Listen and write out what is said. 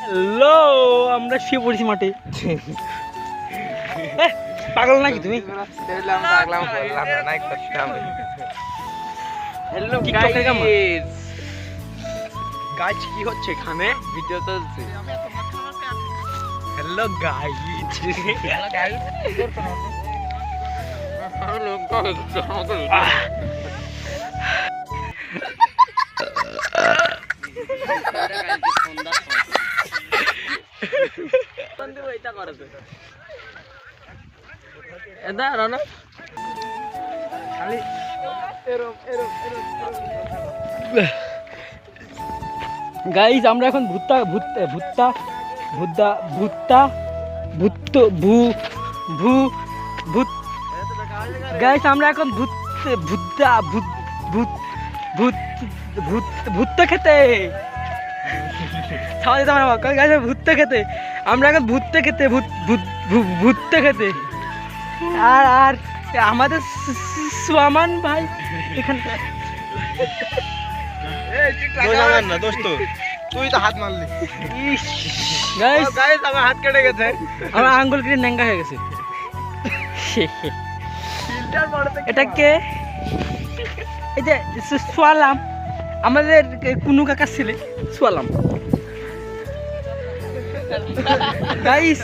Hello, আমরা শুয়ে পড়েছি মাঠে। পাগল নাকি তুমি? হ্যালো টিকটকের গামা। গাইস, গাইস কি হচ্ছে এখানে? ভিডিও চলছে। হ্যালো গাইস, গাইস আমরা এখন ভুট্টা ভুট্টা ভুট্টা ভুট্টা ভুট্টা ভুট্ট ভু ভু ভূত গাইস আমরা এখন ভুট্টা ভূত ভূত ভূত ভূত ভুট্টা খেতে খাওয়া যেতে আমার গাইস ভুট্টা খেতে আমরা এখন ভুট্টা খেতে ভুট্টা খেতে আর আর আমাদের সোয়ামান ভাই এখানে তুই তো হাত মারলি। গাইস গাইস আমার হাত কেটে গেছে। আমার আঙ্গুল কেটে ন্যাঙ্গা হয়ে গেছে। এটা কে? এই যে সোয়ালাম, আমাদের কুনু কাকার ছেলে সোয়ালাম। গাইস